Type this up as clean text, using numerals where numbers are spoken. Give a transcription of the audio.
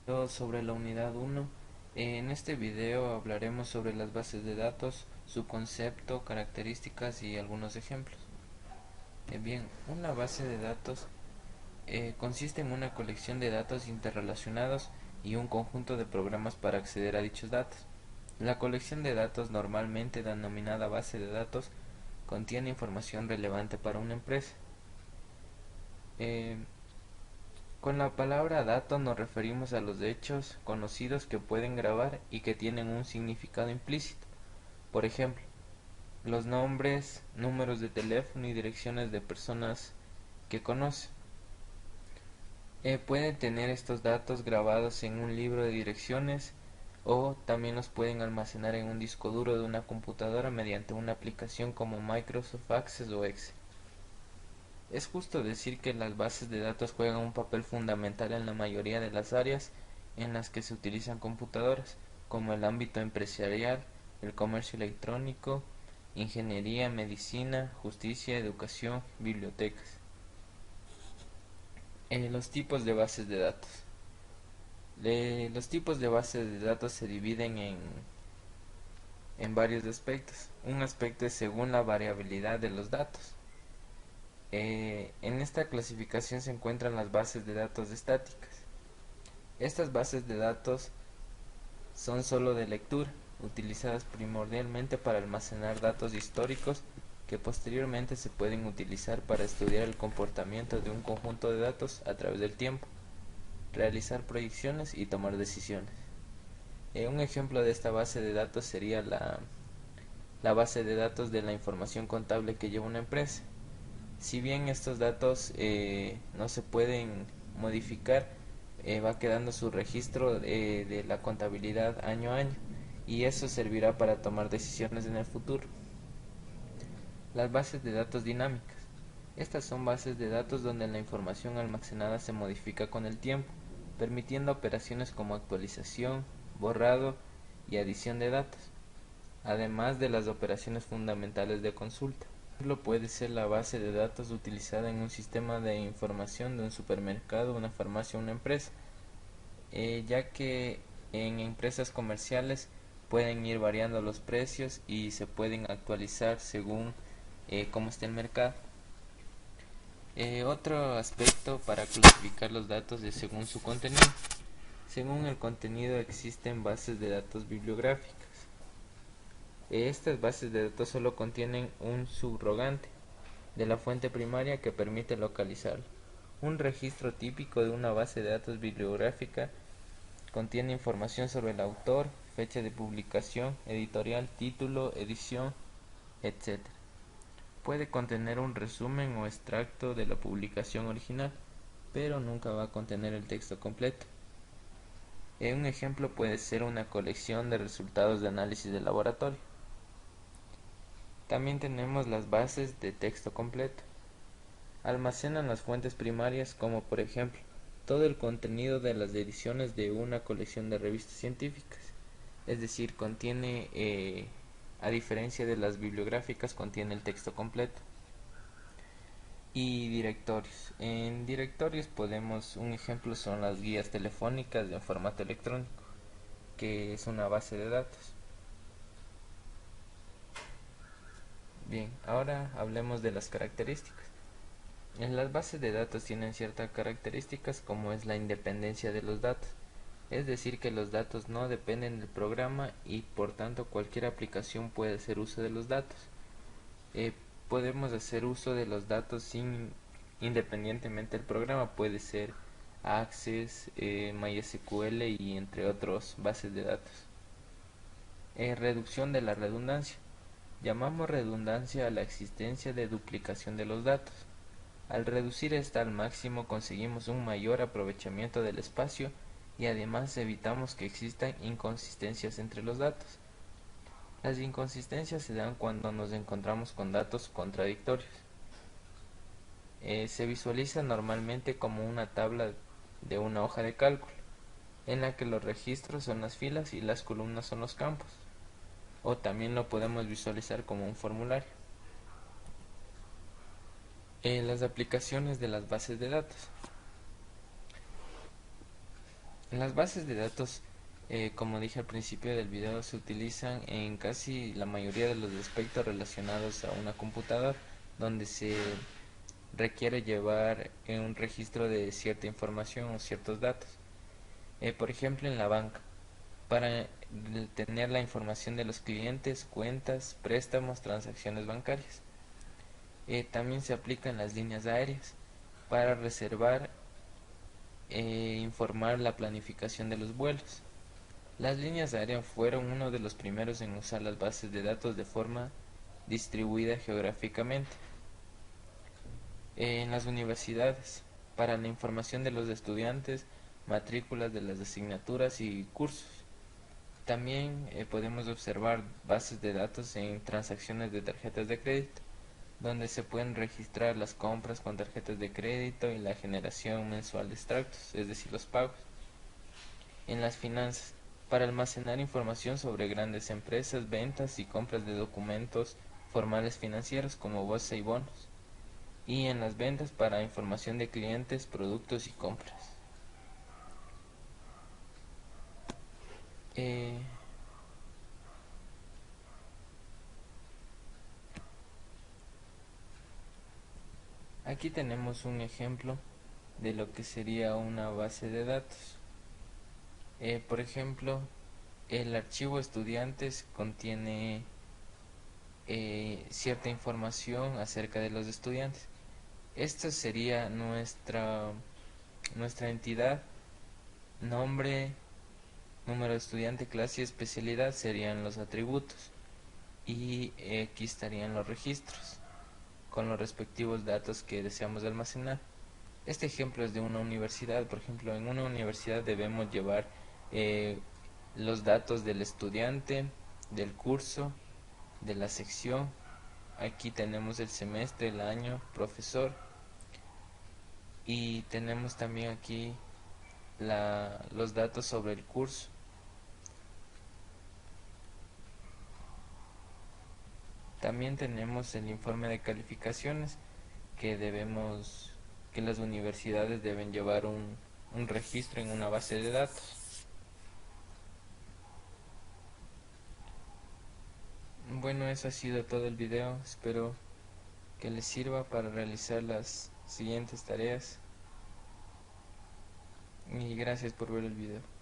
Sobre la unidad 1. En este video hablaremos sobre las bases de datos, su concepto, características y algunos ejemplos. Bien, una base de datos consiste en una colección de datos interrelacionados y un conjunto de programas para acceder a dichos datos. La colección de datos, normalmente denominada base de datos, contiene información relevante para una empresa. Eh, Con la palabra dato nos referimos a los hechos conocidos que pueden grabar y que tienen un significado implícito. Por ejemplo, los nombres, números de teléfono y direcciones de personas que conoce. Pueden tener estos datos grabados en un libro de direcciones o también los pueden almacenar en un disco duro de una computadora mediante una aplicación como Microsoft Access o Excel. Es justo decir que las bases de datos juegan un papel fundamental en la mayoría de las áreas en las que se utilizan computadoras, como el ámbito empresarial, el comercio electrónico, ingeniería, medicina, justicia, educación, bibliotecas. Los tipos de bases de datos. Los tipos de bases de datos se dividen en varios aspectos. Un aspecto es según la variabilidad de los datos. En esta clasificación se encuentran las bases de datos estáticas. Estas bases de datos son sólo de lectura, utilizadas primordialmente para almacenar datos históricos que posteriormente se pueden utilizar para estudiar el comportamiento de un conjunto de datos a través del tiempo, realizar proyecciones y tomar decisiones. Un ejemplo de esta base de datos sería la base de datos de la información contable que lleva una empresa. Si bien estos datos no se pueden modificar, va quedando su registro de la contabilidad año a año y eso servirá para tomar decisiones en el futuro. Las bases de datos dinámicas. Estas son bases de datos donde la información almacenada se modifica con el tiempo, permitiendo operaciones como actualización, borrado y adición de datos, además de las operaciones fundamentales de consulta. Ejemplo puede ser la base de datos utilizada en un sistema de información de un supermercado, una farmacia o una empresa, ya que en empresas comerciales pueden ir variando los precios y se pueden actualizar según cómo esté el mercado. Otro aspecto para clasificar los datos es según su contenido. Según el contenido existen bases de datos bibliográficas. Estas bases de datos solo contienen un subrogante de la fuente primaria que permite localizarlo. Un registro típico de una base de datos bibliográfica contiene información sobre el autor, fecha de publicación, editorial, título, edición, etc. Puede contener un resumen o extracto de la publicación original, pero nunca va a contener el texto completo. Un ejemplo puede ser una colección de resultados de análisis de laboratorio. También tenemos las bases de texto completo. Almacenan las fuentes primarias como por ejemplo todo el contenido de las ediciones de una colección de revistas científicas, es decir, contiene, a diferencia de las bibliográficas, contiene el texto completo. Y directorios. En directorios un ejemplo son las guías telefónicas en formato electrónico, que es una base de datos. Bien, ahora hablemos de las características. En las bases de datos tienen ciertas características como es la independencia de los datos, es decir que los datos no dependen del programa y por tanto cualquier aplicación puede hacer uso de los datos. Eh, Podemos hacer uso de los datos independientemente del programa, puede ser Access, MySQL y entre otros bases de datos. Reducción de la redundancia. Llamamos redundancia a la existencia de duplicación de los datos. Al reducir esta al máximo conseguimos un mayor aprovechamiento del espacio y además evitamos que existan inconsistencias entre los datos. Las inconsistencias se dan cuando nos encontramos con datos contradictorios. Se visualiza normalmente como una tabla de una hoja de cálculo, en la que los registros son las filas y las columnas son los campos, o también lo podemos visualizar como un formulario. Las aplicaciones de las bases de datos. En las bases de datos, como dije al principio del video, se utilizan en casi la mayoría de los aspectos relacionados a una computadora, donde se requiere llevar un registro de cierta información o ciertos datos. Por ejemplo, en la banca, para tener la información de los clientes, cuentas, préstamos, transacciones bancarias. También se aplica en las líneas aéreas para reservar e informar la planificación de los vuelos. Las líneas aéreas fueron uno de los primeros en usar las bases de datos de forma distribuida geográficamente. En las universidades, para la información de los estudiantes, matrículas de las asignaturas y cursos. También podemos observar bases de datos en transacciones de tarjetas de crédito, donde se pueden registrar las compras con tarjetas de crédito y la generación mensual de extractos, es decir, los pagos. En las finanzas, para almacenar información sobre grandes empresas, ventas y compras de documentos formales financieros como bolsa y bonos. Y en las ventas, para información de clientes, productos y compras. Eh, Aquí tenemos un ejemplo de lo que sería una base de datos. Por ejemplo, el archivo estudiantes contiene cierta información acerca de los estudiantes. Esta sería nuestra entidad, nombre, número de estudiante, clase y especialidad serían los atributos. Y aquí estarían los registros con los respectivos datos que deseamos almacenar. Este ejemplo es de una universidad. Por ejemplo, en una universidad debemos llevar eh, los datos del estudiante, del curso, de la sección. Aquí tenemos el semestre, el año, profesor. Y tenemos también aquí los datos sobre el curso. También tenemos el informe de calificaciones que las universidades deben llevar un registro en una base de datos. Bueno, eso ha sido todo el video. Espero que les sirva para realizar las siguientes tareas. Y gracias por ver el video.